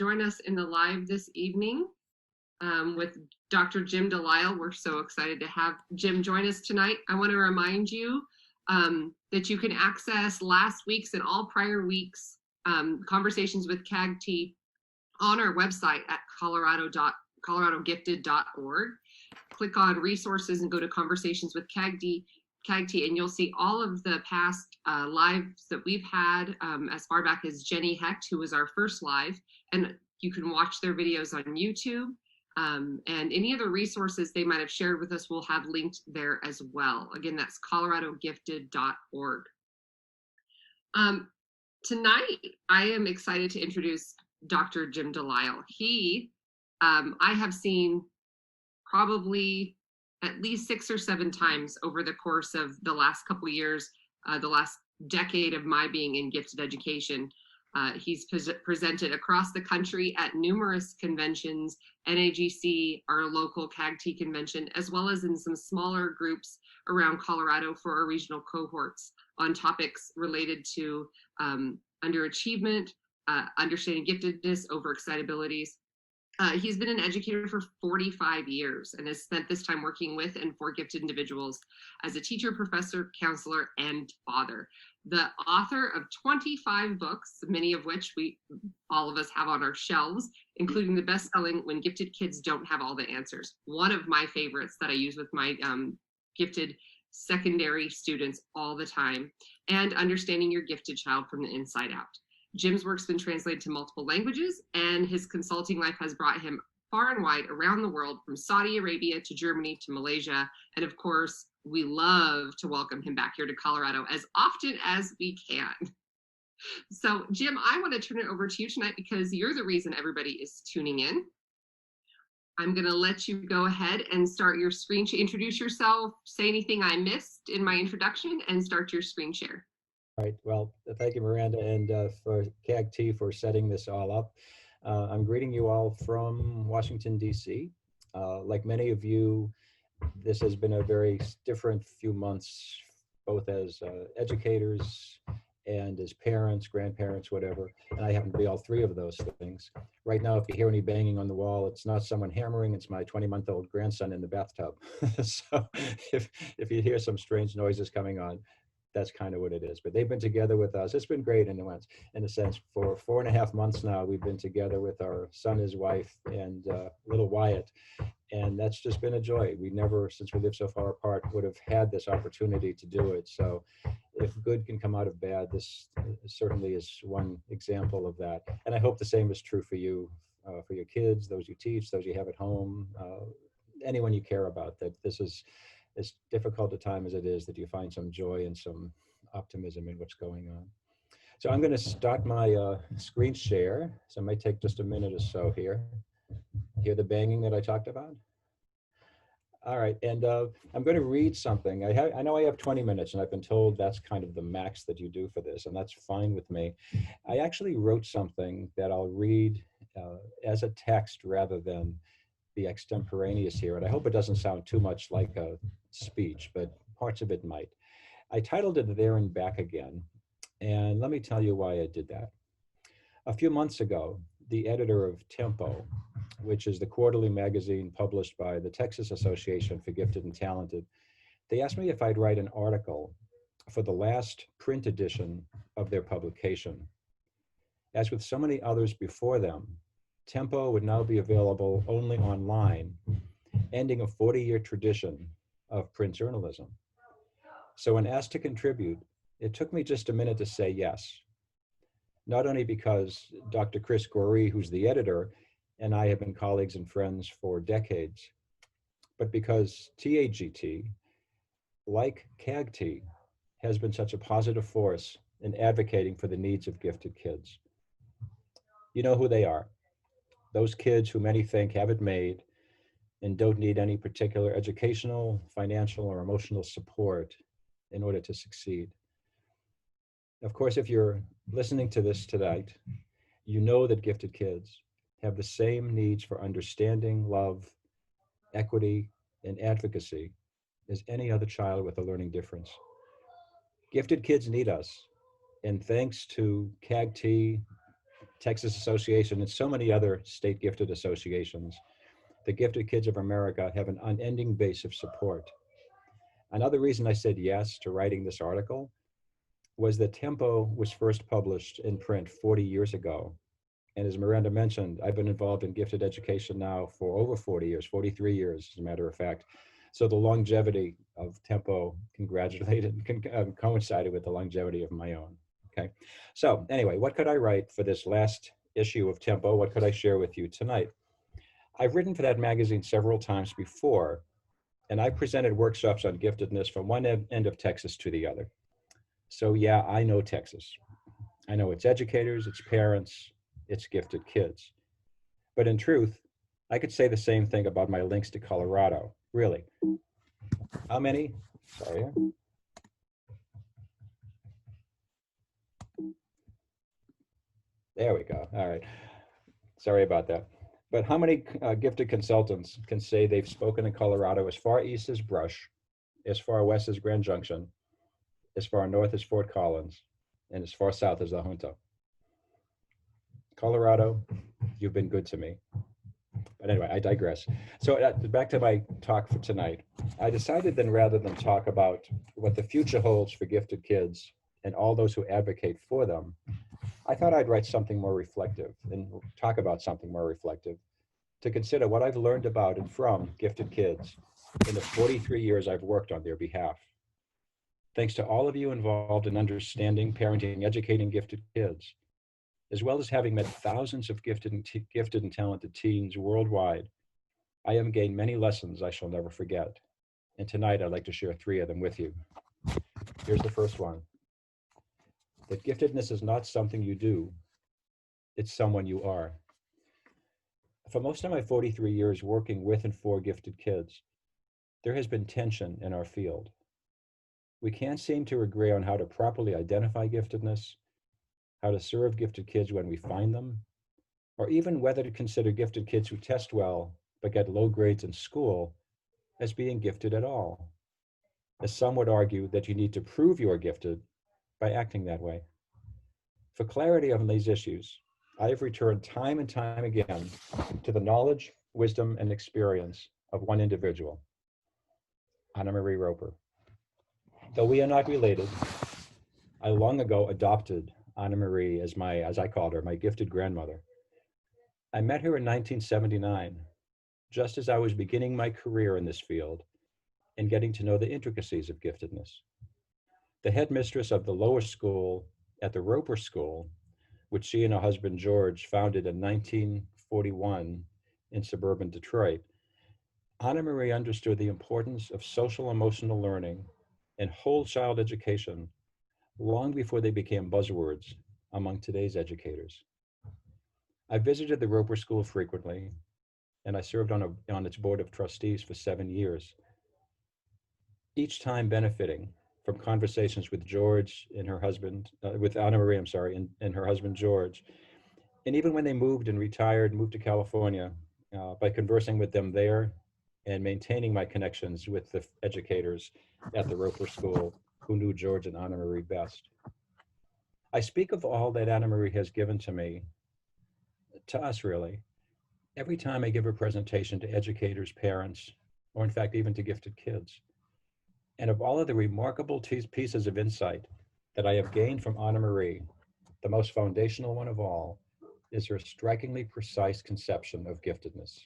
join us in the live this evening with Dr. Jim Delisle. We're so excited to have Jim join us tonight. I want to remind you that you can access last week's and all prior weeks' conversations with CAGT on our website at coloradogifted.org. Click on resources and go to conversations with CAGT, and you'll see all of the past lives that we've had as far back as Jenny Hecht, who was our first live, and you can watch their videos on YouTube. And any other resources they might have shared with us will have linked there as well. Again, that's coloradogifted.org. Tonight, I am excited to introduce Dr. Jim Delisle. I have seen probably at least 6 or 7 times over the course of the last couple of years, the last decade of my being in gifted education. He's presented across the country at numerous conventions, NAGC, our local CAGT convention, as well as in some smaller groups around Colorado for our regional cohorts on topics related to underachievement, understanding giftedness, overexcitabilities. He's been an educator for 45 years and has spent this time working with and for gifted individuals as a teacher, professor, counselor, and father. The author of 25 books, many of which all of us have on our shelves, including the best-selling When Gifted Kids Don't Have All the Answers, one of my favorites that I use with my gifted secondary students all the time, and Understanding Your Gifted Child from the Inside Out. Jim's work's been translated to multiple languages, and his consulting life has brought him far and wide around the world, from Saudi Arabia to Germany to Malaysia. And of course, we love to welcome him back here to Colorado as often as we can. So Jim, I want to turn it over to you tonight because you're the reason everybody is tuning in. I'm going to let you go ahead and start your screen share. Introduce yourself, say anything I missed in my introduction, and start your screen share. All right. Well, thank you, Miranda, and for CAGT for setting this all up. I'm greeting you all from Washington, D.C. Like many of you, this has been a very different few months, both as educators and as parents, grandparents, whatever. And I happen to be all 3 of those things. Right now, if you hear any banging on the wall, it's not someone hammering, it's my 20-month-old grandson in the bathtub. So if you hear some strange noises coming on, that's kind of what it is. But they've been together with us. It's been great in a sense. For 4.5 months now, we've been together with our son, his wife, and little Wyatt. And that's just been a joy. We never, since we live so far apart, would have had this opportunity to do it. So if good can come out of bad, this certainly is one example of that. And I hope the same is true for you, for your kids, those you teach, those you have at home, anyone you care about, that this is as difficult a time as it is, that you find some joy and some optimism in what's going on. So I'm going to start my screen share. So it might take just a minute or so here. Hear the banging that I talked about? All right, and I'm going to read something. I know I have 20 minutes, and I've been told that's kind of the max that you do for this, and that's fine with me. I actually wrote something that I'll read as a text rather than be extemporaneous here, and I hope it doesn't sound too much like a speech, but parts of it might. I titled it There and Back Again, and let me tell you why I did that. A few months ago, the editor of Tempo, which is the quarterly magazine published by the Texas Association for Gifted and Talented, they asked me if I'd write an article for the last print edition of their publication. As with so many others before them, Tempo would now be available only online, ending a 40-year tradition of print journalism. So when asked to contribute, it took me just a minute to say yes. Not only because Dr. Chris Gorey, who's the editor, and I have been colleagues and friends for decades, but because TAGT, like CAGT, has been such a positive force in advocating for the needs of gifted kids. You know who they are. Those kids who many think have it made and don't need any particular educational, financial, or emotional support in order to succeed. Of course, if you're listening to this tonight, you know that gifted kids have the same needs for understanding, love, equity, and advocacy as any other child with a learning difference. Gifted kids need us, and thanks to CAGT, Texas Association, and so many other state gifted associations, the Gifted Kids of America have an unending base of support. Another reason I said yes to writing this article was that Tempo was first published in print 40 years ago. And as Miranda mentioned, I've been involved in gifted education now for over 40 years, 43 years, as a matter of fact. So the longevity of Tempo coincided with the longevity of my own. Okay. So anyway, what could I write for this last issue of Tempo? What could I share with you tonight? I've written for that magazine several times before, and I presented workshops on giftedness from one end of Texas to the other. So yeah, I know Texas. I know its educators, its parents, its gifted kids. But in truth, I could say the same thing about my links to Colorado, really. How many? Sorry. There we go. All right. Sorry about that. But how many gifted consultants can say they've spoken in Colorado as far east as Brush, as far west as Grand Junction, as far north as Fort Collins, and as far south as La Junta? Colorado, you've been good to me. But anyway, I digress. So back to my talk for tonight. I decided then, rather than talk about what the future holds for gifted kids and all those who advocate for them, I thought I'd write something more reflective and talk about something more reflective, to consider what I've learned about and from gifted kids in the 43 years I've worked on their behalf. Thanks to all of you involved in understanding, parenting, educating gifted kids, as well as having met thousands of gifted and talented teens worldwide, I have gained many lessons I shall never forget. And tonight I'd like to share 3 of them with you. Here's the first one: that giftedness is not something you do, it's someone you are. For most of my 43 years working with and for gifted kids, there has been tension in our field. We can't seem to agree on how to properly identify giftedness, how to serve gifted kids when we find them, or even whether to consider gifted kids who test well but get low grades in school as being gifted at all, as some would argue that you need to prove you are gifted by acting that way. For clarity on these issues, I have returned time and time again to the knowledge, wisdom, and experience of one individual, Annemarie Roeper. Though we are not related, I long ago adopted Annemarie as I called her, my gifted grandmother. I met her in 1979, just as I was beginning my career in this field and getting to know the intricacies of giftedness. The headmistress of the lower school at the Roeper School, which she and her husband George founded in 1941 in suburban Detroit, Annemarie understood the importance of social emotional learning and whole child education long before they became buzzwords among today's educators. I visited the Roeper School frequently, and I served on its board of trustees for 7 years, each time benefiting from conversations with George and her husband, with Annemarie, and her husband George. And even when they moved to California, by conversing with them there and maintaining my connections with the educators at the Roeper School who knew George and Annemarie best. I speak of all that Annemarie has given to me, to us really, every time I give a presentation to educators, parents, or in fact, even to gifted kids. And of all of the remarkable pieces of insight that I have gained from Annemarie, the most foundational one of all is her strikingly precise conception of giftedness.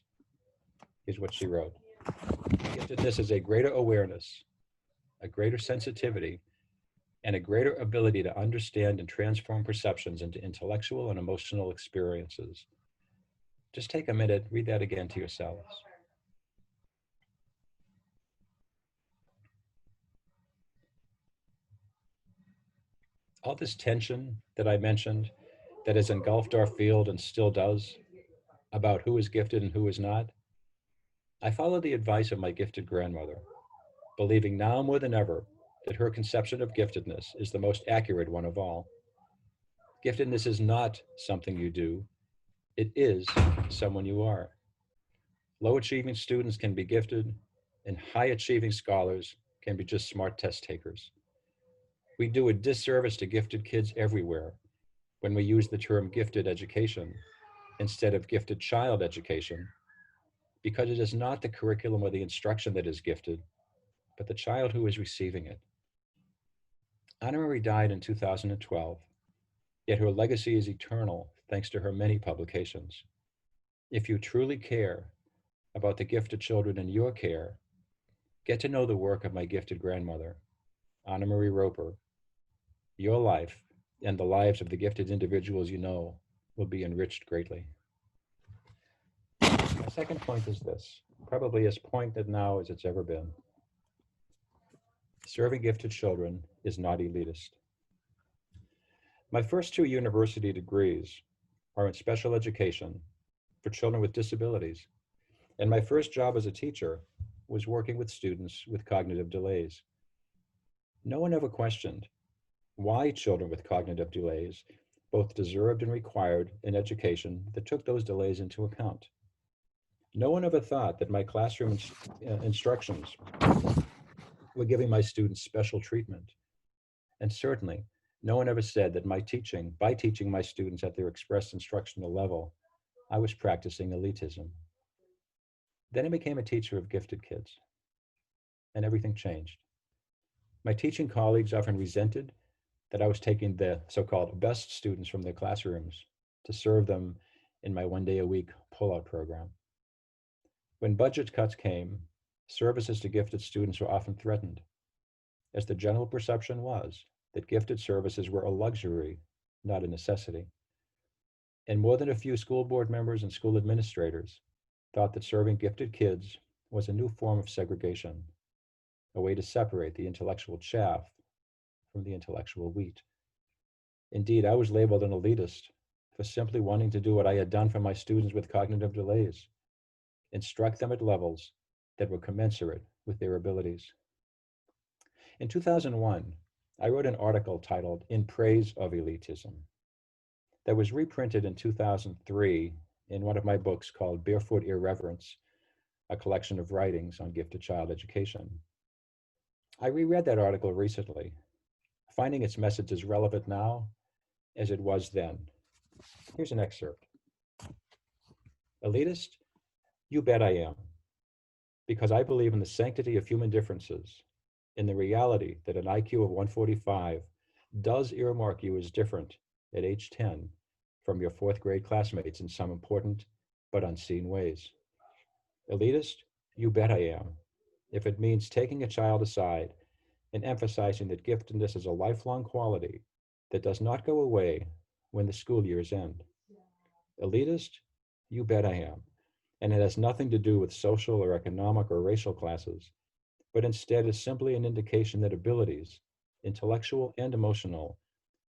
Here's what she wrote: giftedness is a greater awareness, a greater sensitivity, and a greater ability to understand and transform perceptions into intellectual and emotional experiences. Just take a minute, read that again to yourselves. All this tension that I mentioned that has engulfed our field and still does about who is gifted and who is not, I follow the advice of my gifted grandmother, believing now more than ever that her conception of giftedness is the most accurate one of all. Giftedness is not something you do, it is someone you are. Low achieving students can be gifted, and high achieving scholars can be just smart test takers. We do a disservice to gifted kids everywhere when we use the term gifted education instead of gifted child education, because it is not the curriculum or the instruction that is gifted, but the child who is receiving it. Annemarie died in 2012, yet her legacy is eternal thanks to her many publications. If you truly care about the gifted children in your care, get to know the work of my gifted grandmother, Annemarie Roeper. Your life and the lives of the gifted individuals you know will be enriched greatly. My second point is this, probably as pointed now as it's ever been. Serving gifted children is not elitist. My first two university degrees are in special education for children with disabilities, and my first job as a teacher was working with students with cognitive delays. No one ever questioned why children with cognitive delays both deserved and required an education that took those delays into account. No one ever thought that my classroom instructions were giving my students special treatment. And certainly, no one ever said that by teaching my students at their expressed instructional level, I was practicing elitism. Then I became a teacher of gifted kids, and everything changed. My teaching colleagues often resented that I was taking the so-called best students from their classrooms to serve them in my one-day-a-week pull-out program. When budget cuts came, services to gifted students were often threatened, as the general perception was that gifted services were a luxury, not a necessity. And more than a few school board members and school administrators thought that serving gifted kids was a new form of segregation, a way to separate the intellectual chaff from the intellectual wheat. Indeed, I was labeled an elitist for simply wanting to do what I had done for my students with cognitive delays, instruct them at levels that were commensurate with their abilities. In 2001, I wrote an article titled In Praise of Elitism that was reprinted in 2003 in one of my books called Barefoot Irreverence, a collection of writings on gifted child education. I reread that article recently, finding its message as relevant now as it was then. Here's an excerpt. Elitist? You bet I am, because I believe in the sanctity of human differences, in the reality that an IQ of 145 does earmark you as different at age 10 from your fourth grade classmates in some important but unseen ways. Elitist? You bet I am, if it means taking a child aside and emphasizing that giftedness is a lifelong quality that does not go away when the school years end. Elitist? You bet I am. And it has nothing to do with social or economic or racial classes, but instead is simply an indication that abilities, intellectual and emotional,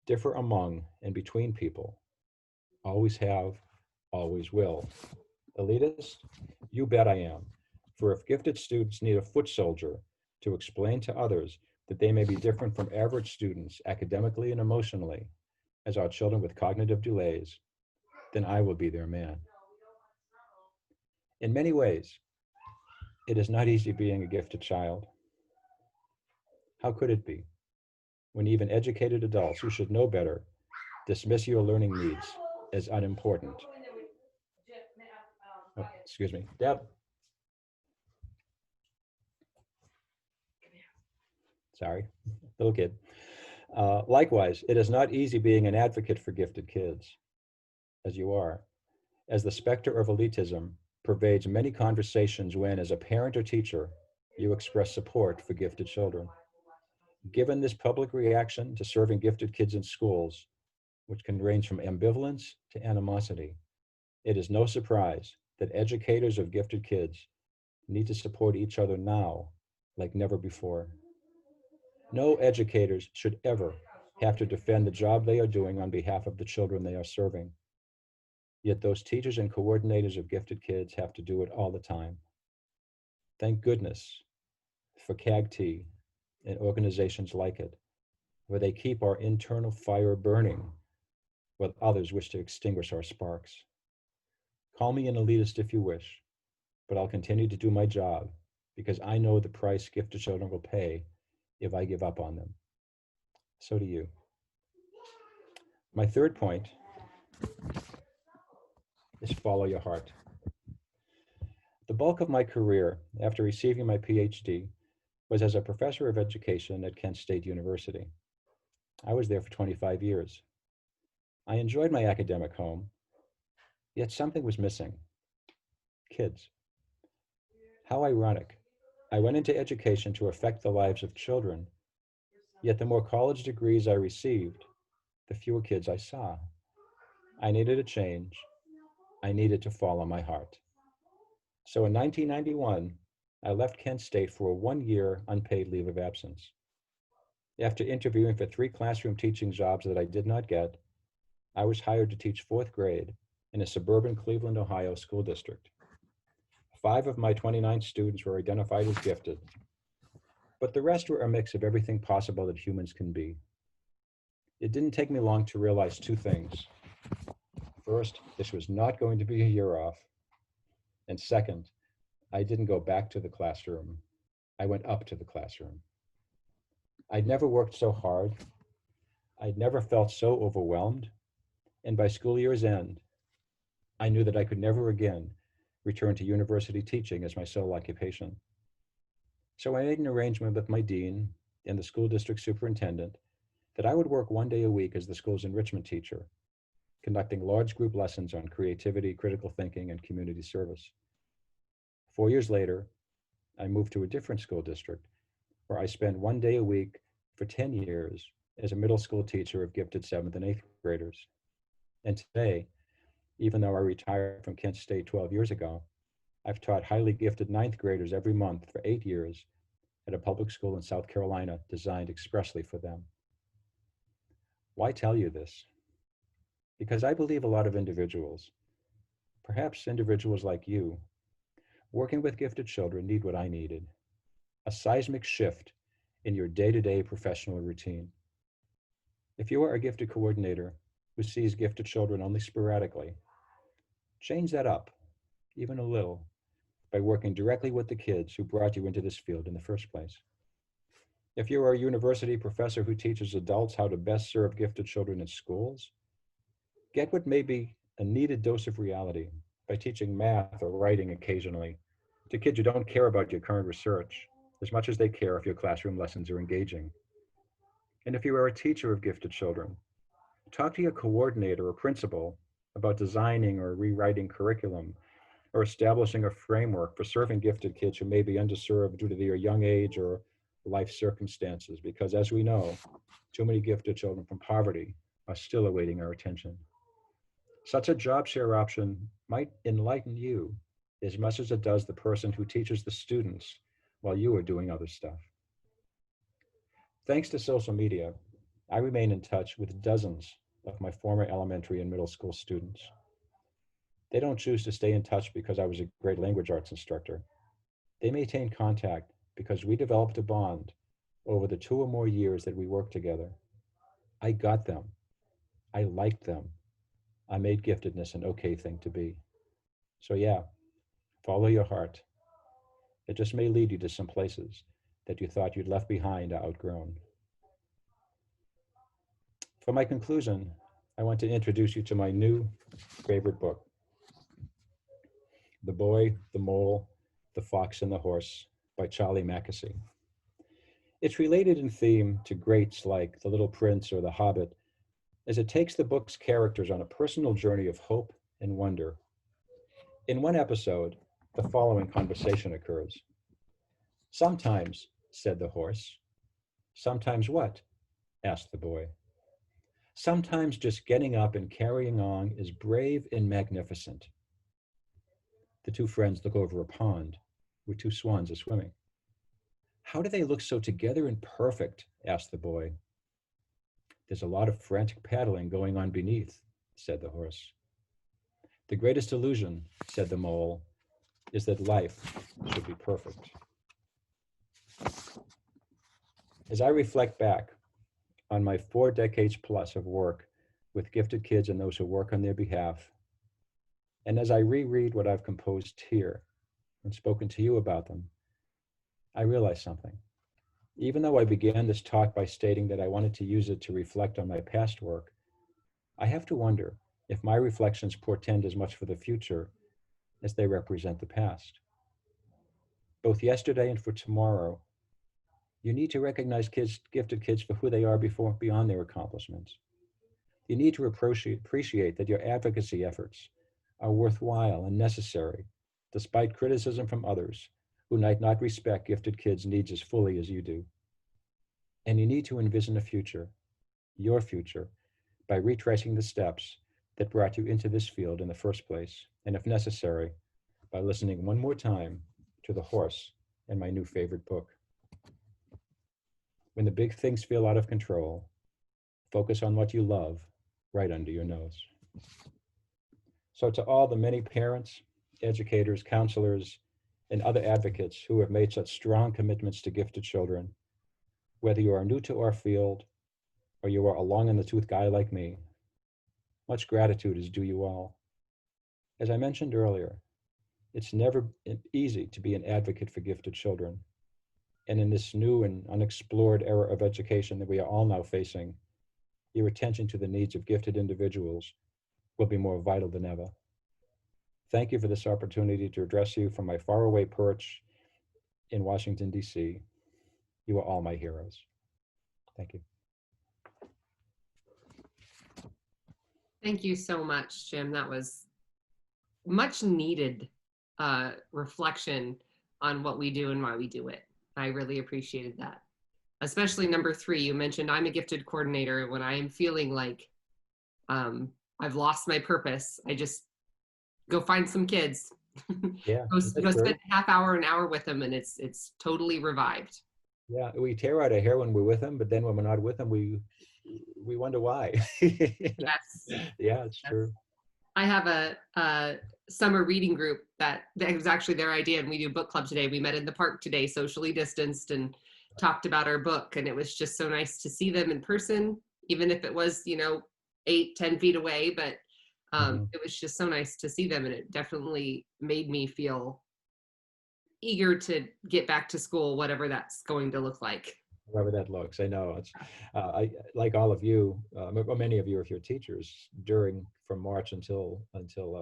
differ among and between people. Always have, always will. Elitist? You bet I am. For if gifted students need a foot soldier to explain to others that they may be different from average students academically and emotionally, as our children with cognitive delays, then I will be their man. In many ways, it is not easy being a gifted child. How could it be, when even educated adults who should know better dismiss your learning needs as unimportant? Oh, excuse me. Deb. Sorry, little kid. Likewise, it is not easy being an advocate for gifted kids, as you are, as the specter of elitism pervades many conversations when, as a parent or teacher, you express support for gifted children. Given this public reaction to serving gifted kids in schools, which can range from ambivalence to animosity, it is no surprise that educators of gifted kids need to support each other now like never before. No educators should ever have to defend the job they are doing on behalf of the children they are serving. Yet those teachers and coordinators of gifted kids have to do it all the time. Thank goodness for CAGT and organizations like it, where they keep our internal fire burning while others wish to extinguish our sparks. Call me an elitist if you wish, but I'll continue to do my job because I know the price gifted children will pay if I give up on them. So do you. My third point is follow your heart. The bulk of my career after receiving my PhD was as a professor of education at Kent State University. I was there for 25 years. I enjoyed my academic home, yet something was missing. Kids. How ironic. I went into education to affect the lives of children, yet the more college degrees I received, the fewer kids I saw. I needed a change. I needed to follow my heart. So in 1991, I left Kent State for a 1-year unpaid leave of absence. After interviewing for 3 classroom teaching jobs that I did not get, I was hired to teach 4th grade in a suburban Cleveland, Ohio school district. 5 of my 29 students were identified as gifted, but the rest were a mix of everything possible that humans can be. It didn't take me long to realize 2 things. First, this was not going to be a year off. And second, I didn't go back to the classroom. I went up to the classroom. I'd never worked so hard. I'd never felt so overwhelmed. And by school year's end, I knew that I could never again return to university teaching as my sole occupation. So I made an arrangement with my dean and the school district superintendent that I would work 1 day a week as the school's enrichment teacher, conducting large group lessons on creativity, critical thinking, and community service. 4 years later, I moved to a different school district where I spent 1 day a week for 10 years as a middle school teacher of gifted 7th and 8th graders. And today, even though I retired from Kent State 12 years ago, I've taught highly gifted 9th graders every month for 8 years at a public school in South Carolina designed expressly for them. Why tell you this? Because I believe a lot of individuals, perhaps individuals like you, working with gifted children need what I needed, a seismic shift in your day-to-day professional routine. If you are a gifted coordinator who sees gifted children only sporadically, change that up, even a little, by working directly with the kids who brought you into this field in the first place. If you are a university professor who teaches adults how to best serve gifted children in schools, get what may be a needed dose of reality by teaching math or writing occasionally to kids who don't care about your current research as much as they care if your classroom lessons are engaging. And if you are a teacher of gifted children, talk to your coordinator or principal about designing or rewriting curriculum or establishing a framework for serving gifted kids who may be underserved due to their young age or life circumstances, because as we know, too many gifted children from poverty are still awaiting our attention. Such a job share option might enlighten you as much as it does the person who teaches the students while you are doing other stuff. Thanks to social media, I remain in touch with dozens of my former elementary and middle school students. They don't choose to stay in touch because I was a great language arts instructor. They maintain contact because we developed a bond over the 2 or more years that we worked together. I got them. I liked them. I made giftedness an okay thing to be. So yeah, follow your heart. It just may lead you to some places that you thought you'd left behind or outgrown. For my conclusion, I want to introduce you to my new favorite book, The Boy, the Mole, the Fox, and the Horse by Charlie Mackesy. It's related in theme to greats like The Little Prince or The Hobbit, as it takes the book's characters on a personal journey of hope and wonder. In one episode, the following conversation occurs. "Sometimes," said the horse. "Sometimes what?" asked the boy. "Sometimes just getting up and carrying on is brave and magnificent." The 2 friends look over a pond where 2 swans are swimming. "How do they look so together and perfect?" asked the boy. "There's a lot of frantic paddling going on beneath," said the horse. "The greatest illusion," said the mole, "is that life should be perfect." As I reflect back on my 4 decades plus of work with gifted kids and those who work on their behalf, and as I reread what I've composed here and spoken to you about them, I realize something. Even though I began this talk by stating that I wanted to use it to reflect on my past work, I have to wonder if my reflections portend as much for the future as they represent the past. Both yesterday and for tomorrow, you need to recognize gifted kids for who they are beyond their accomplishments. You need to appreciate that your advocacy efforts are worthwhile and necessary, despite criticism from others who might not respect gifted kids' needs as fully as you do. And you need to envision a future, your future, by retracing the steps that brought you into this field in the first place, and if necessary, by listening one more time to the horse in my new favorite book. When the big things feel out of control, focus on what you love right under your nose. So, to all the many parents, educators, counselors, and other advocates who have made such strong commitments to gifted children, whether you are new to our field or you are a long in the tooth guy like me, much gratitude is due you all. As I mentioned earlier, it's never easy to be an advocate for gifted children. And in this new and unexplored era of education that we are all now facing, your attention to the needs of gifted individuals will be more vital than ever. Thank you for this opportunity to address you from my faraway perch in Washington, D.C. You are all my heroes. Thank you. Thank you so much, Jim. That was much needed reflection on what we do and why we do it. I really appreciated that. Especially number 3, you mentioned I'm a gifted coordinator. When I am feeling like I've lost my purpose, I just go find some kids. Yeah, go spend a half hour, an hour with them, and it's totally revived. Yeah, we tear out our hair when we're with them, but then when we're not with them, we wonder why. Yes. Yeah, it's true. I have a summer reading group that was actually their idea, and we do book club today. We met in the park today, socially distanced, and talked about our book, and it was just so nice to see them in person, even if it was 8-10 feet away, but it was just so nice to see them, and it definitely made me feel eager to get back to school, whatever that's going to look like. However that looks, I know it's. I like all of you, or many of you, if you're teachers, from March until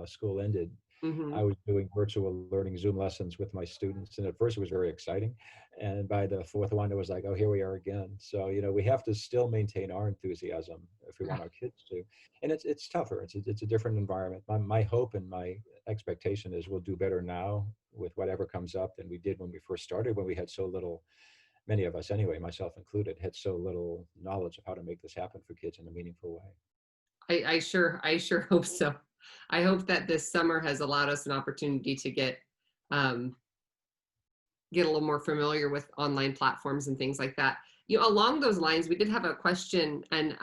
school ended. Mm-hmm. I was doing virtual learning Zoom lessons with my students, and at first it was very exciting, and by the fourth one, it was like, oh, here we are again. So we have to still maintain our enthusiasm if we want our kids to, and it's tougher. It's a different environment. My hope and my expectation is we'll do better now with whatever comes up than we did when we first started, when we had so little. Many of us, anyway, myself included, had so little knowledge of how to make this happen for kids in a meaningful way. I sure hope so. I hope that this summer has allowed us an opportunity to get a little more familiar with online platforms and things like that. Along those lines, we did have a question and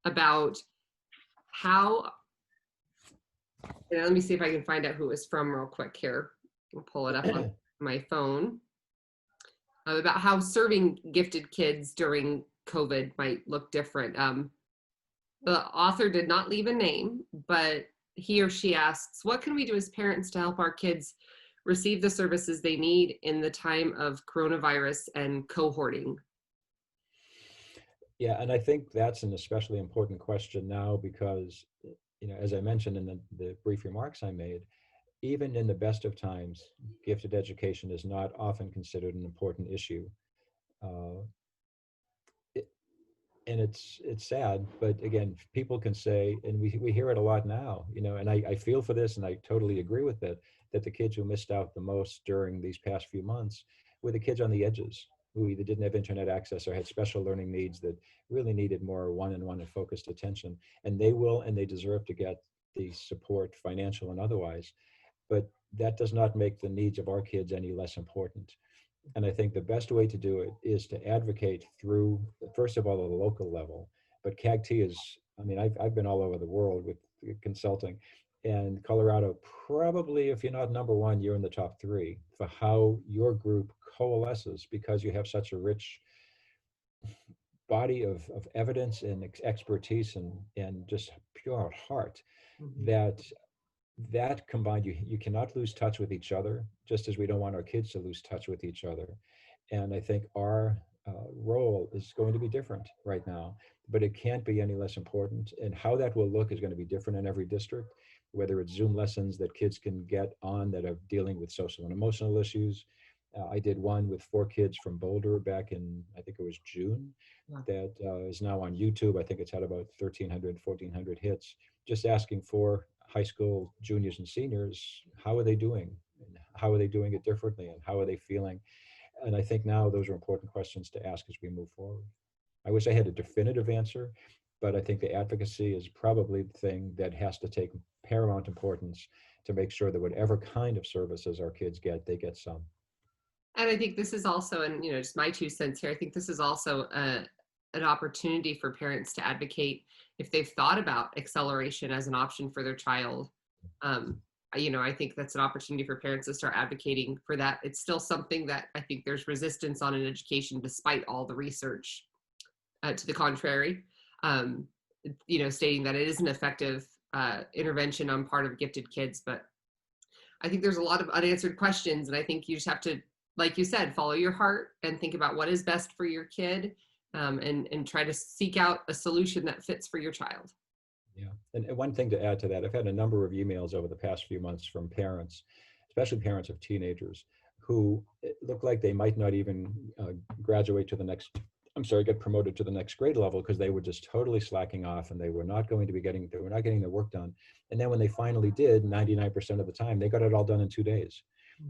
about how. Let me see if I can find out who it's from real quick here. I'll pull it up on my phone. About how serving gifted kids during COVID might look different. The author did not leave a name, but he or she asks, what can we do as parents to help our kids receive the services they need in the time of coronavirus and cohorting? Yeah, and I think that's an especially important question now because, as I mentioned in the brief remarks I made, even in the best of times, gifted education is not often considered an important issue. And it's sad, but again, people can say, and we hear it a lot now, and I feel for this, and I totally agree with it, that the kids who missed out the most during these past few months were the kids on the edges, who either didn't have internet access or had special learning needs that really needed more one-on-one and focused attention. And they deserve to get the support, financial and otherwise. But that does not make the needs of our kids any less important. And I think the best way to do it is to advocate through, first of all, at a local level. But CAGT is, I've been all over the world with consulting, and Colorado, probably, if you're not number one, you're in the top 3 for how your group coalesces, because you have such a rich body of evidence and expertise and just pure heart that combined, you cannot lose touch with each other, just as we don't want our kids to lose touch with each other. And I think our role is going to be different right now, but it can't be any less important. And how that will look is going to be different in every district, whether it's Zoom lessons that kids can get on that are dealing with social and emotional issues. I did one with 4 kids from Boulder back in, I think it was June, Yeah. that is now on YouTube. I think it's had about 1,300, 1,400 hits, just asking for high school juniors and seniors, how are they doing? And how are they doing it differently? And how are they feeling? And I think now those are important questions to ask as we move forward. I wish I had a definitive answer, but I think the advocacy is probably the thing that has to take paramount importance to make sure that whatever kind of services our kids get, they get some. And I think this is also, and just my 2 cents here, I think this is also an opportunity for parents to advocate if they've thought about acceleration as an option for their child. I think that's an opportunity for parents to start advocating for that. It's still something that I think there's resistance on in education, despite all the research to the contrary, stating that it is an effective intervention on part of gifted kids. But I think there's a lot of unanswered questions, and I think you just have to, like you said, follow your heart and think about what is best for your kid, and try to seek out a solution that fits for your child. Yeah. And one thing to add to that, I've had a number of emails over the past few months from parents, especially parents of teenagers, who look like they might not even graduate to the next, get promoted to the next grade level because they were just totally slacking off and they were not getting their work done. And then when they finally did, 99% of the time, they got it all done in 2 days.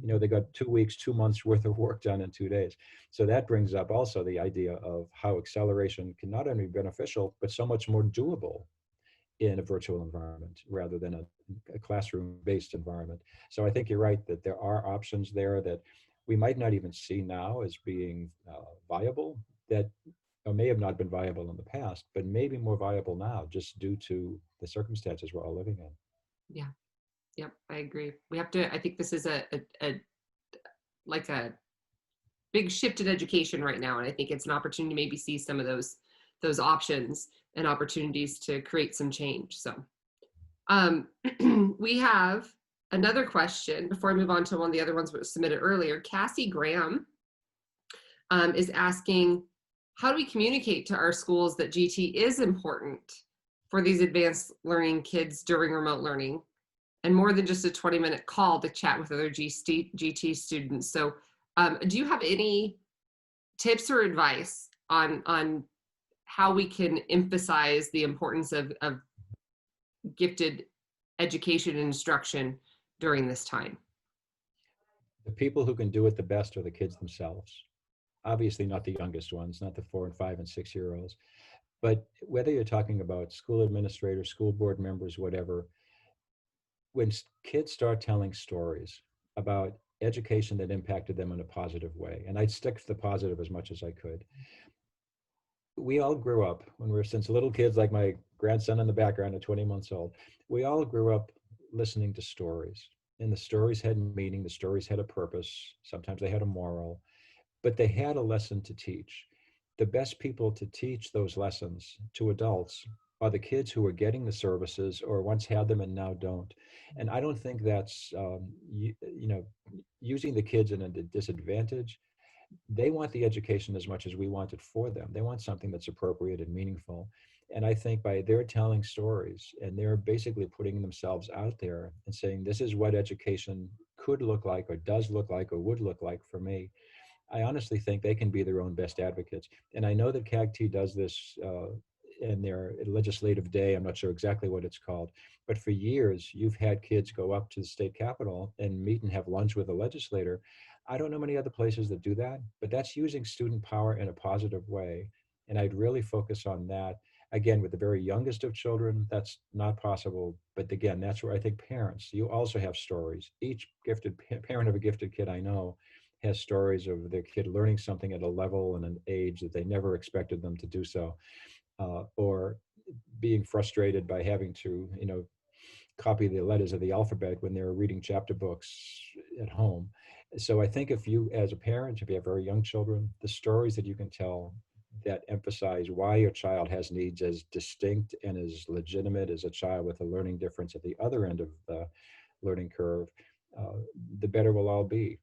They got 2 weeks, 2 months worth of work done in 2 days. So that brings up also the idea of how acceleration can not only be beneficial, but so much more doable in a virtual environment rather than a classroom-based environment. So I think you're right that there are options there that we might not even see now as being viable, that may have not been viable in the past, but maybe more viable now just due to the circumstances we're all living in. Yeah. Yep. I agree. We have to, I think this is a like a big shift in education right now. And I think it's an opportunity to maybe see some of those options and opportunities to create some change. So we have another question before I move on to one of the other ones that was submitted earlier. Cassie Graham is asking, how do we communicate to our schools that GT is important for these advanced learning kids during remote learning, and more than just a 20-minute call to chat with other GT students? So do you have any tips or advice on how we can emphasize the importance of gifted education and instruction during this time? The people who can do it the best are the kids themselves. Obviously not the youngest ones, not the 4 and 5 and 6-year-olds, but whether you're talking about school administrators, school board members, whatever, when kids start telling stories about education that impacted them in a positive way, and I'd stick to the positive as much as I could. We all grew up when we were, since little kids, like my grandson in the background at 20 months old, we all grew up listening to stories, and the stories had meaning, the stories had a purpose, sometimes they had a moral, but they had a lesson to teach. The best people to teach those lessons to adults are the kids who are getting the services or once had them and now don't. And I don't think that's, using the kids in a disadvantage. They want the education as much as we want it for them. They want something that's appropriate and meaningful. And I think by their telling stories and they're basically putting themselves out there and saying, this is what education could look like or does look like or would look like for me, I honestly think they can be their own best advocates. And I know that CAGT does this in their legislative day. I'm not sure exactly what it's called, but for years, you've had kids go up to the state capitol and meet and have lunch with a legislator. I don't know many other places that do that, but that's using student power in a positive way. And I'd really focus on that. Again, with the very youngest of children, that's not possible. But again, that's where I think parents, you also have stories. Each parent of a gifted kid I know has stories of their kid learning something at a level and an age that they never expected them to do so, or being frustrated by having to, copy the letters of the alphabet when they're reading chapter books at home. So I think if you, as a parent, if you have very young children, the stories that you can tell that emphasize why your child has needs as distinct and as legitimate as a child with a learning difference at the other end of the learning curve, the better we'll all be.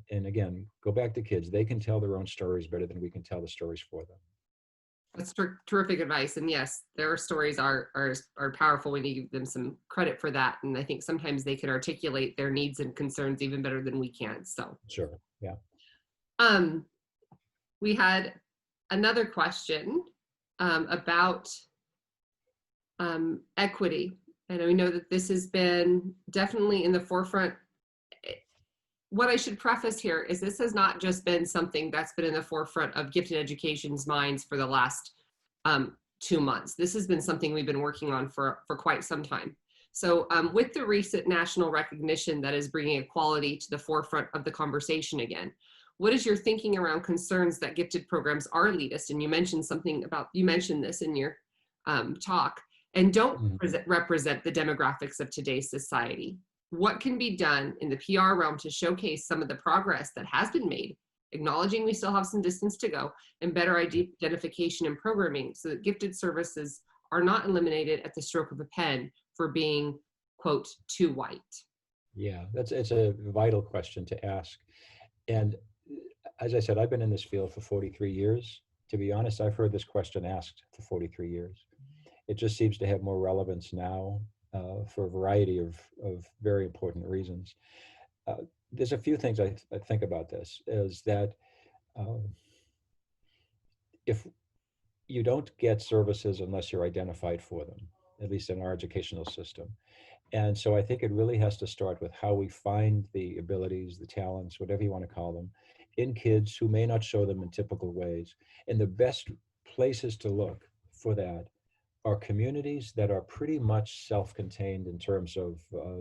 And again, go back to kids. They can tell their own stories better than we can tell the stories for them. That's terrific advice. And yes, their stories are powerful. We need to give them some credit for that. And I think sometimes they can articulate their needs and concerns even better than we can. So, Sure. Yeah. um, we had another question about equity. And we know that this has been definitely in the forefront. What I should preface here is this has not just been something that's been in the forefront of gifted education's minds for the last 2 months. This has been something we've been working on for quite some time. So with the recent national recognition that is bringing equality to the forefront of the conversation again, what is your thinking around concerns that gifted programs are elitist? And you mentioned you mentioned this in your talk, and don't represent the demographics of today's society. What can be done in the PR realm to showcase some of the progress that has been made, acknowledging we still have some distance to go, and better identification and programming so that gifted services are not eliminated at the stroke of a pen for being, quote, too white? Yeah, it's a vital question to ask. And as I said, I've been in this field for 43 years. To be honest, I've heard this question asked for 43 years. It just seems to have more relevance now for a variety of very important reasons. There's a few things I think about this, is that if you don't get services unless you're identified for them, at least in our educational system. And so I think it really has to start with how we find the abilities, the talents, whatever you want to call them, in kids who may not show them in typical ways. And the best places to look for that are communities that are pretty much self-contained in terms of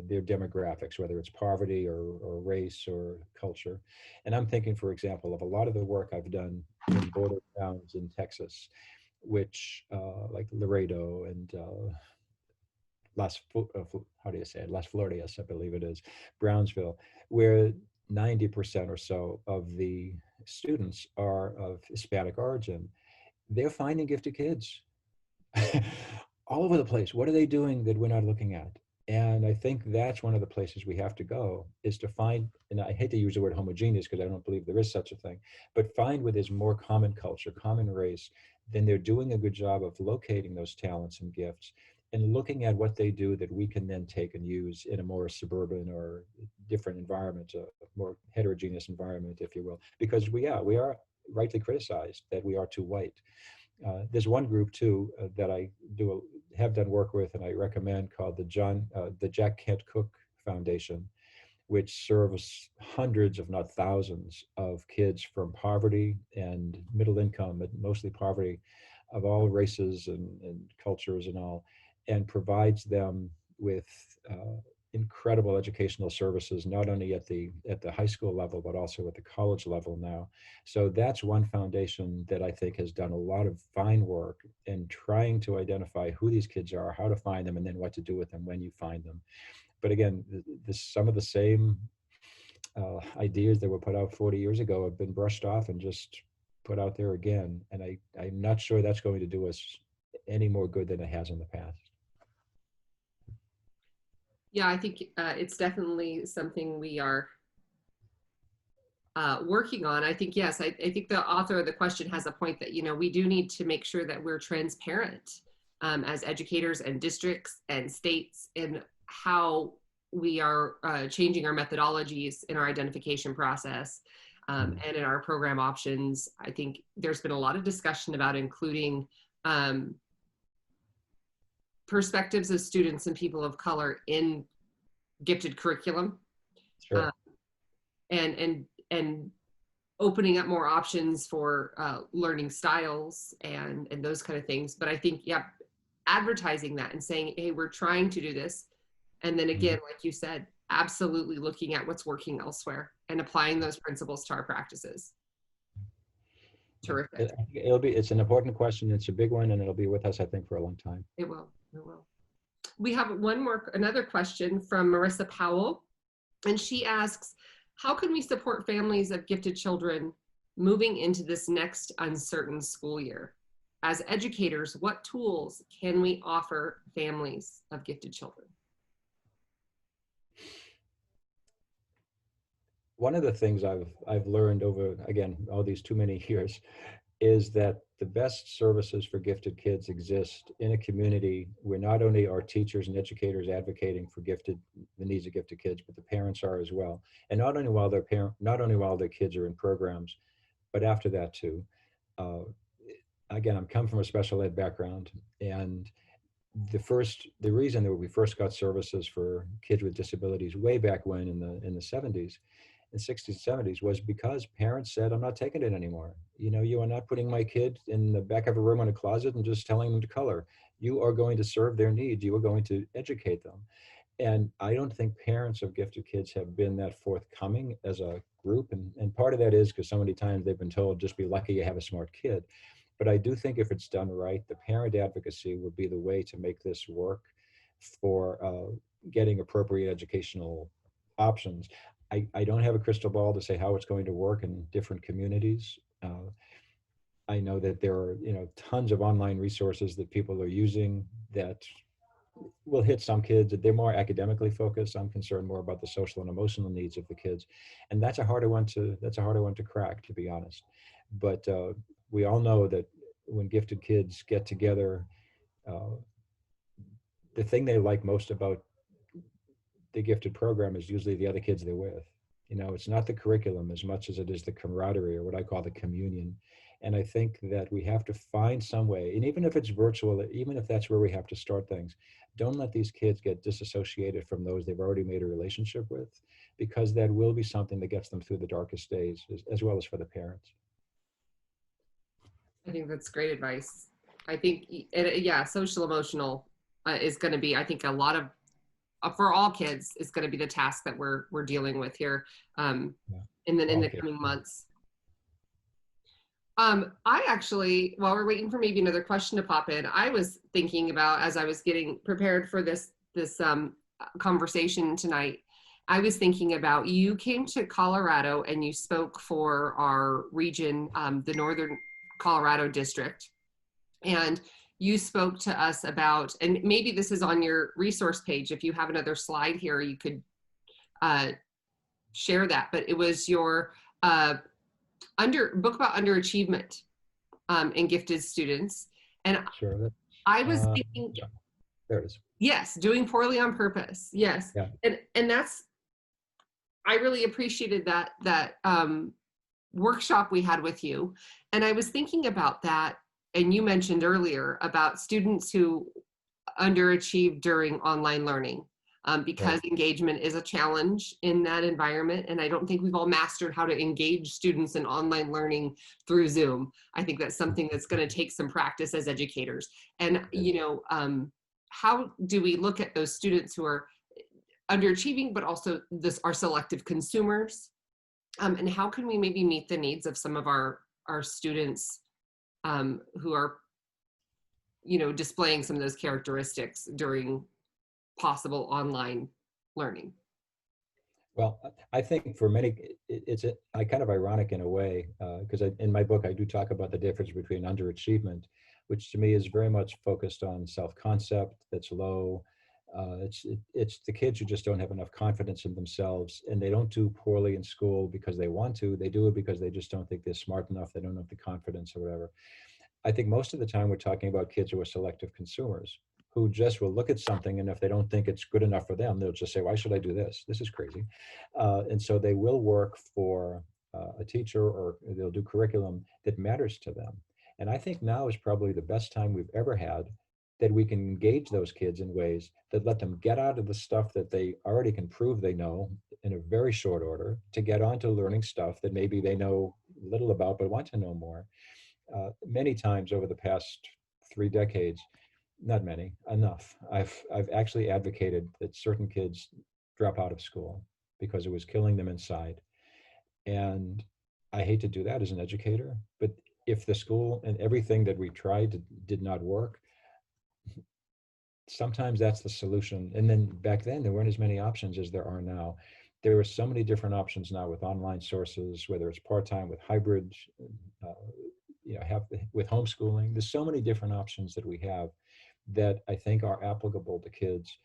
their demographics, whether it's poverty or race or culture. And I'm thinking, for example, of a lot of the work I've done in border towns in Texas, which like Laredo and how do you say it? Las Floridas, I believe it is, Brownsville, where 90% or so of the students are of Hispanic origin. They're finding gifted kids all over the place. What are they doing that we're not looking at? And I think that's one of the places we have to go, is to find, and I hate to use the word homogeneous because I don't believe there is such a thing, but find where there's more common culture, common race, then they're doing a good job of locating those talents and gifts and looking at what they do that we can then take and use in a more suburban or different environment, a more heterogeneous environment, if you will, because we are rightly criticized that we are too white. There's one group too that I have done work with, and I recommend, called the Jack Kent Cook Foundation, which serves hundreds, if not thousands, of kids from poverty and middle income, but mostly poverty, of all races and cultures and all, and provides them with incredible educational services, not only at the high school level, but also at the college level now. So that's one foundation that I think has done a lot of fine work in trying to identify who these kids are, how to find them, and then what to do with them when you find them. But again, some of the same ideas that were put out 40 years ago have been brushed off and just put out there again. And I'm not sure that's going to do us any more good than it has in the past. Yeah, I think it's definitely something we are working on. I think, yes, I think the author of the question has a point that, we do need to make sure that we're transparent as educators and districts and states in how we are changing our methodologies in our identification process and in our program options. I think there's been a lot of discussion about including perspectives of students and people of color in gifted curriculum. Sure. And opening up more options for learning styles and those kind of things. But I think, yeah, advertising that and saying, hey, we're trying to do this. And then again, like you said, absolutely looking at what's working elsewhere and applying those principles to our practices. Terrific. It's an important question. It's a big one, and it'll be with us, I think, for a long time. It will. We have another question from Marissa Powell, and she asks, how can we support families of gifted children moving into this next uncertain school year? As educators, what tools can we offer families of gifted children? One of the things I've learned over, again, all these too many years, is that the best services for gifted kids exist in a community where not only are teachers and educators advocating for the needs of gifted kids, but the parents are as well. And not only while their kids are in programs, but after that too. Uh, Again, I'm come from a special ed background, and the reason that we first got services for kids with disabilities way back when in the 70s and 60s, 70s was because parents said, I'm not taking it anymore. You know, you are not putting my kid in the back of a room in a closet and just telling them to color. You are going to serve their needs. You are going to educate them. And I don't think parents of gifted kids have been that forthcoming as a group. And part of that is because so many times they've been told, just be lucky you have a smart kid. But I do think if it's done right, the parent advocacy would be the way to make this work for getting appropriate educational options. I don't have a crystal ball to say how it's going to work in different communities. I know that there are, tons of online resources that people are using that will hit some kids. They're more academically focused. I'm concerned more about the social and emotional needs of the kids, and that's a harder one to crack, to be honest. But we all know that when gifted kids get together, uh, the thing they like most about the gifted program is usually the other kids they're with. It's not the curriculum as much as it is the camaraderie, or what I call the communion. And I think that we have to find some way, and even if it's virtual, even if that's where we have to start things, don't let these kids get disassociated from those they've already made a relationship with, because that will be something that gets them through the darkest days, as well as for the parents. I think that's great advice. I think, yeah, social emotional is going to be, I think, a lot of for all kids is going to be the task that we're dealing with here Yeah. in the Okay. coming months. I actually, while we're waiting for maybe another question to pop in, I was thinking about, as I was getting prepared for this conversation tonight, I was thinking about, you came to Colorado and you spoke for our region, the Northern Colorado district, and you spoke to us about, and maybe this is on your resource page, if you have another slide here, you could share that, but it was your book about underachievement and gifted students. And Sure. I was thinking, Yeah, there it is. yes, doing poorly on purpose. Yes. Yeah. And that's, I really appreciated that workshop we had with you. And I was thinking about that. And you mentioned earlier about students who underachieve during online learning. Because Right. engagement is a challenge in that environment. And I don't think we've all mastered how to engage students in online learning through Zoom. I think that's something that's going to take some practice as educators. And, how do we look at those students who are underachieving, but also are selective consumers? And how can we maybe meet the needs of some of our students who are, displaying some of those characteristics during possible online learning? Well, I think for many, it's kind of ironic in a way, because in my book, I do talk about the difference between underachievement, which to me is very much focused on self-concept that's low. It's the kids who just don't have enough confidence in themselves, and they don't do poorly in school because they want to. They do it because they just don't think they're smart enough. They don't have the confidence or whatever. I think most of the time we're talking about kids who are selective consumers, who just will look at something, and if they don't think it's good enough for them, they'll just say, why should I do this? This is crazy. And so they will work for a teacher, or they'll do curriculum that matters to them. And I think now is probably the best time we've ever had that we can engage those kids in ways that let them get out of the stuff that they already can prove they know in a very short order, to get on to learning stuff that maybe they know little about but want to know more. Many times over the past 3 decades, not many, enough, I've actually advocated that certain kids drop out of school because it was killing them inside. And I hate to do that as an educator, but if the school and everything that we tried did not work, sometimes that's the solution. And then back then, there weren't as many options as there are now. There are so many different options now with online sources, whether it's part-time, with hybrid, uh, with homeschooling. There's so many different options that we have that I think are applicable to kids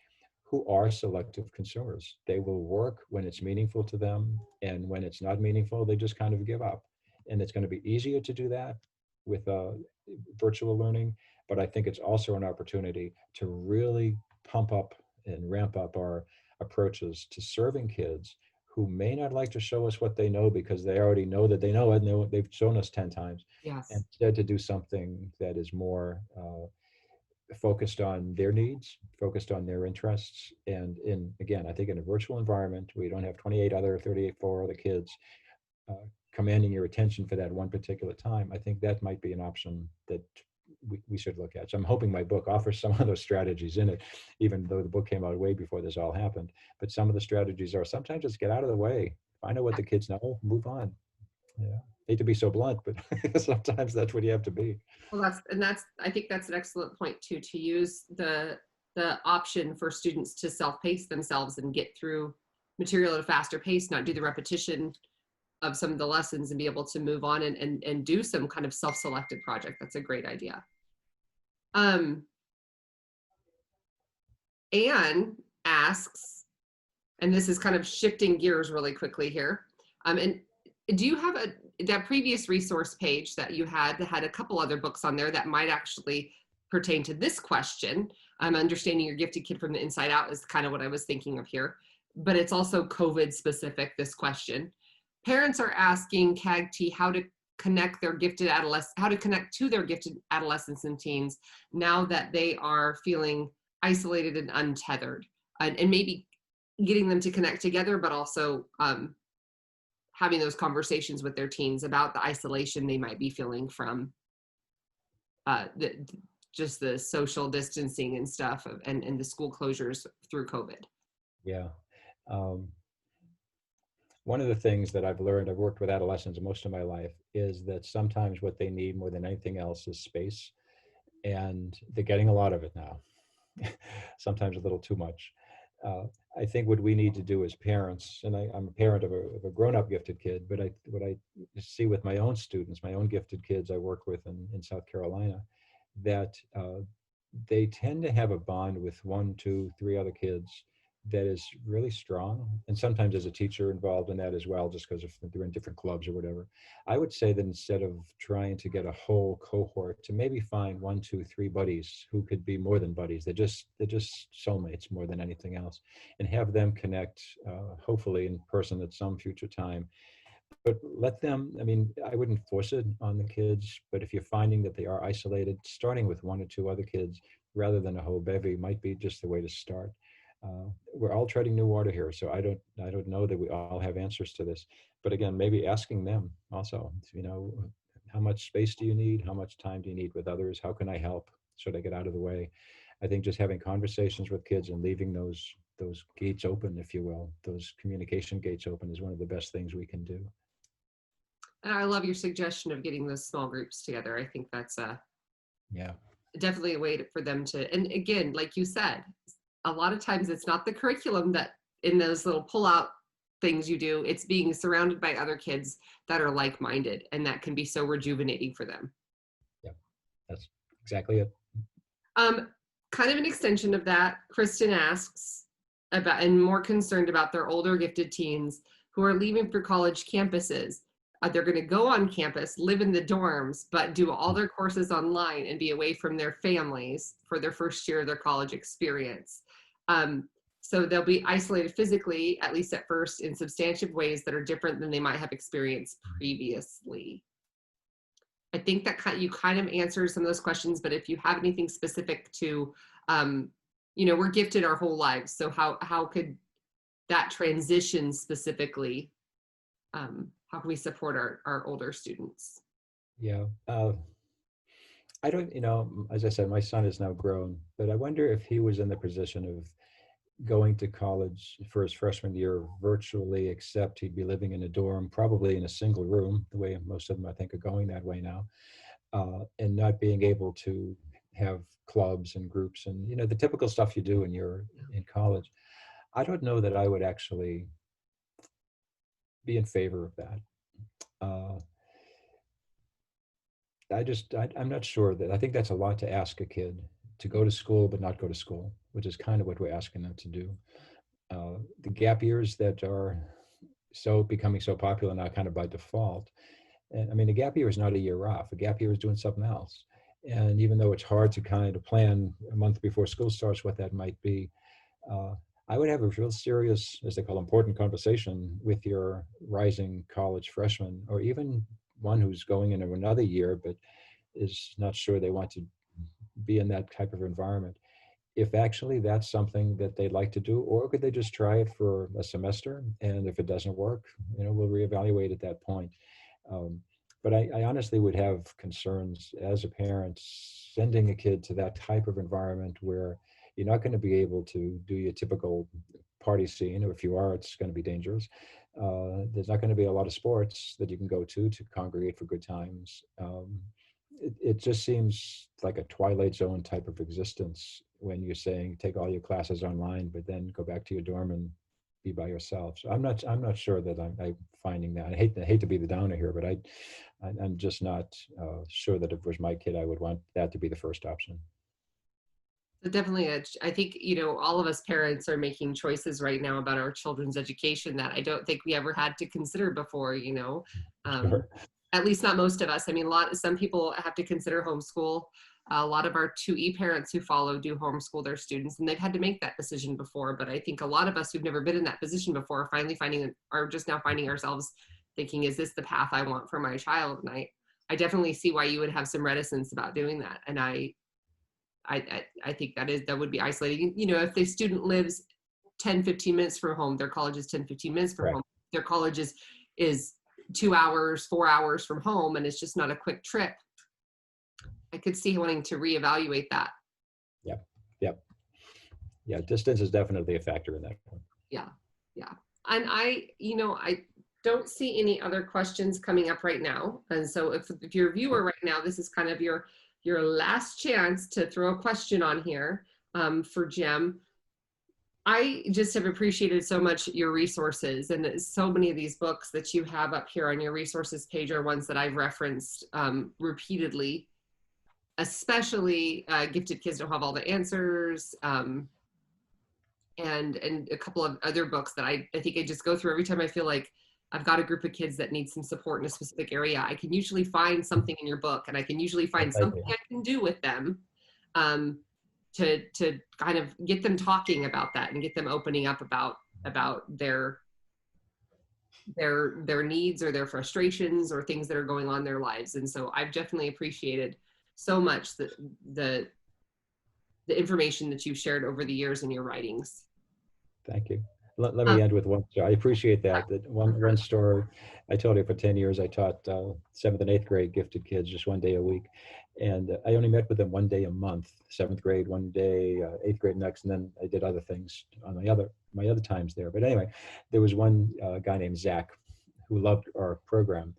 who are selective consumers. They will work when it's meaningful to them, and when it's not meaningful, they just kind of give up. And it's going to be easier to do that with virtual learning, but I think it's also an opportunity to really pump up and ramp up our approaches to serving kids who may not like to show us what they know because they already know that they know it and they've shown us 10 times. Yes. And instead to do something that is more focused on their needs, focused on their interests. And again, I think in a virtual environment, we don't have 4 other kids uh, commanding your attention for that one particular time. I think that might be an option that we should look at. So I'm hoping my book offers some of those strategies in it, even though the book came out way before this all happened. But some of the strategies are sometimes just get out of the way, find out what the kids know, move on. Yeah. Hate to be so blunt, but sometimes that's what you have to be. Well, that's I think that's an excellent point too, to use the option for students to self-pace themselves and get through material at a faster pace, not do the repetition of some of the lessons and be able to move on and do some kind of self-selected project. That's a great idea. Anne asks, and this is kind of shifting gears really quickly here. And do you have that previous resource page that you had that had a couple other books on there that might actually pertain to this question? Understanding your gifted kid from the inside out is kind of what I was thinking of here, but it's also COVID specific, this question. Parents are asking CAGT how to connect their gifted how to connect to their gifted adolescents and teens now that they are feeling isolated and untethered, and maybe getting them to connect together, but also having those conversations with their teens about the isolation they might be feeling from just the social distancing and stuff, and the school closures through COVID. Yeah. One of the things that I've learned, I've worked with adolescents most of my life, is that sometimes what they need more than anything else is space. And they're getting a lot of it now, sometimes a little too much. I think what we need to do as parents, and I'm a parent of a grown-up gifted kid, but what I see with my own students, my own gifted kids I work with in South Carolina, that they tend to have a bond with 1, 2, 3 other kids that is really strong. And sometimes there's a teacher involved in that as well, just because they're in different clubs or whatever. I would say that instead of trying to get a whole cohort, to maybe find 1, 2, 3 buddies who could be more than buddies. They're just soulmates more than anything else, and have them connect, hopefully in person at some future time. But let them, I mean, I wouldn't force it on the kids, but if you're finding that they are isolated, starting with 1 or 2 other kids rather than a whole bevy might be just the way to start. We're all treading new water here, so I don't know that we all have answers to this. But again, maybe asking them also, how much space do you need? How much time do you need with others? How can I help? Should I get out of the way? I think just having conversations with kids and leaving those gates open, if you will, those communication gates open, is one of the best things we can do. And I love your suggestion of getting those small groups together. I think that's definitely a way for them to, and again, like you said, a lot of times it's not the curriculum that in those little pull-out things you do, it's being surrounded by other kids that are like-minded, and that can be so rejuvenating for them. Yeah, that's exactly it. Kind of an extension of that, Kristen asks about, and more concerned about their older gifted teens who are leaving for college campuses. They're going to go on campus, live in the dorms, but do all their courses online and be away from their families for their first year of their college experience. So they'll be isolated physically, at least at first, in substantive ways that are different than they might have experienced previously. I think that you kind of answered some of those questions, but if you have anything specific to, we're gifted our whole lives. So how could that transition specifically, how can we support our older students? Yeah. I don't, as I said, my son is now grown, but I wonder if he was in the position of going to college for his freshman year virtually, except he'd be living in a dorm, probably in a single room, the way most of them I think are going that way now, and not being able to have clubs and groups and, the typical stuff you do when you're in college. I don't know that I would actually be in favor of that. I'm not sure that, I think that's a lot to ask a kid, to go to school but not go to school, which is kind of what we're asking them to do. The gap years that are becoming so popular now, kind of by default, And I mean, a gap year is not a year off. A gap year is doing something else. And even though it's hard to kind of plan a month before school starts what that might be, uh, I would have a real serious, as they call important conversation with your rising college freshman, or even one who's going into another year but is not sure they want to be in that type of environment. If actually that's something that they'd like to do, or could they just try it for a semester? And if it doesn't work, we'll reevaluate at that point. Um, but I honestly would have concerns as a parent sending a kid to that type of environment where you're not going to be able to do your typical party scene, or if you are, it's going to be dangerous. There's not going to be a lot of sports that you can go to congregate for good times. It just seems like a Twilight Zone type of existence when you're saying take all your classes online, but then go back to your dorm and be by yourself. So I'm not sure that I'm finding that. I hate to be the downer here, but I'm just not sure that if it was my kid, I would want that to be the first option. So definitely, I think, all of us parents are making choices right now about our children's education that I don't think we ever had to consider before, Sure. At least not most of us. I mean, some people have to consider homeschool. A lot of our 2E parents who follow do homeschool their students, and they've had to make that decision before. But I think a lot of us who've never been in that position before are just now finding ourselves thinking, is this the path I want for my child? And I definitely see why you would have some reticence about doing that. And I think that would be isolating. If the student lives 10, 15 minutes from home, their college is 10, 15 minutes from Right. home, their college is 2 hours, 4 hours from home, and it's just not a quick trip. I could see wanting to reevaluate that. Yeah, distance is definitely a factor in that one. Yeah. And I don't see any other questions coming up right now. And so if you're a viewer right now, this is kind of your last chance to throw a question on here for Jim. I just have appreciated so much your resources, and so many of these books that you have up here on your resources page are ones that I've referenced repeatedly, especially Gifted Kids Don't Have All the Answers, and a couple of other books that I think I just go through every time I feel like I've got a group of kids that need some support in a specific area. I can usually find something in your book, and I can usually find something I can do with them to kind of get them talking about that and get them opening up about their needs or their frustrations or things that are going on in their lives. And so I've definitely appreciated so much the information that you've shared over the years in your writings. Thank you. Let me end with one. I appreciate that. That one story. I told you for 10 years I taught 7th and 8th grade gifted kids just one day a week, and I only met with them one day a month. 7th grade one day, 8th grade next, and then I did other things on my other times there. But anyway, there was one guy named Zach who loved our program,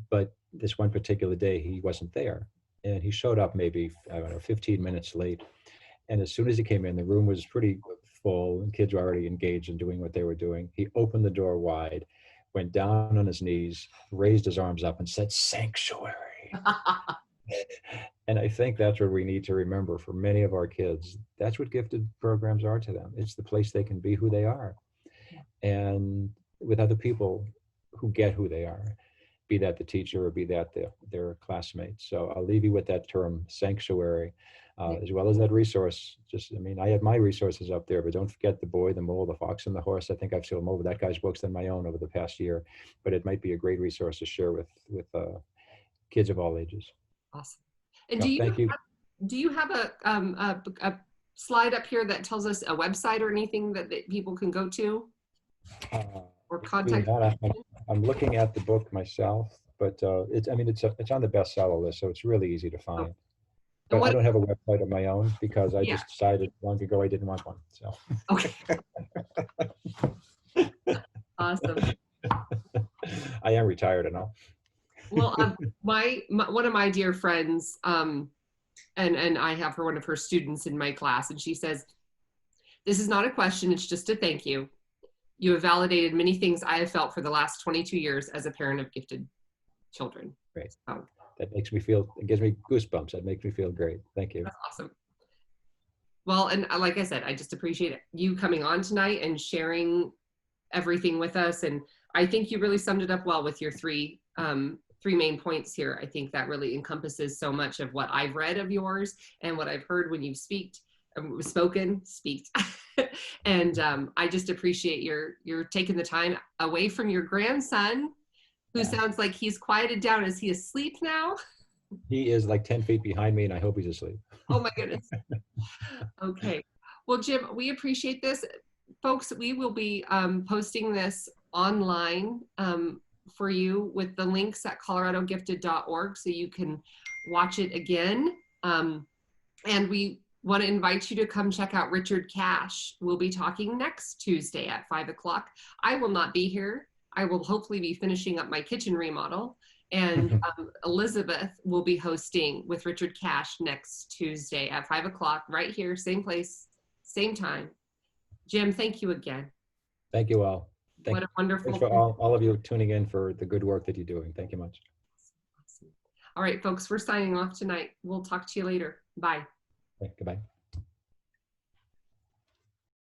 but this one particular day he wasn't there, and he showed up maybe 15 minutes late. And as soon as he came in, the room was pretty full and kids were already engaged in doing what they were doing. He opened the door wide, went down on his knees, raised his arms up and said, "Sanctuary." And I think that's what we need to remember for many of our kids. That's what gifted programs are to them. It's the place they can be who they are, and with other people who get who they are, be that the teacher or be that their classmates. So I'll leave you with that term, sanctuary. As well as that resource. I had my resources up there, but don't forget The Boy, the Mole, the Fox, and the Horse. I think I've sold more of that guy's books than my own over the past year, but it might be a great resource to share with kids of all ages. Awesome. And do you have a slide up here that tells us a website or anything that people can go to or contact? I'm looking at the book myself, but it's on the bestseller list, so it's really easy to find. But I don't have a website of my own because I just decided long ago I didn't want one. So. Okay. Awesome. I am retired and all. Well, one of my dear friends, and I have her, one of her students in my class, and she says, "This is not a question, it's just a thank you. You have validated many things I have felt for the last 22 years as a parent of gifted children." Great. So, that makes me feel, it gives me goosebumps. That makes me feel great. Thank you. That's awesome. Well, and like I said, I just appreciate you coming on tonight and sharing everything with us. And I think you really summed it up well with your three three main points here. I think that really encompasses so much of what I've read of yours and what I've heard when you've spoken. And I just appreciate your taking the time away from your grandson, who sounds like he's quieted down. Is he asleep now? He is like 10 feet behind me, and I hope he's asleep. Oh my goodness. Okay. Well, Jim, we appreciate this. Folks, we will be posting this online for you with the links at coloradogifted.org, so you can watch it again. And we want to invite you to come check out Richard Cash. We'll be talking next Tuesday at 5 o'clock. I will not be here. I will hopefully be finishing up my kitchen remodel. And Elizabeth will be hosting with Richard Cash next Tuesday at 5 o'clock, right here, same place, same time. Jim, thank you again. Thank you all. What a wonderful. Thanks for all of you tuning in for the good work that you're doing. Thank you much. All right, folks, we're signing off tonight. We'll talk to you later. Bye. Okay, goodbye.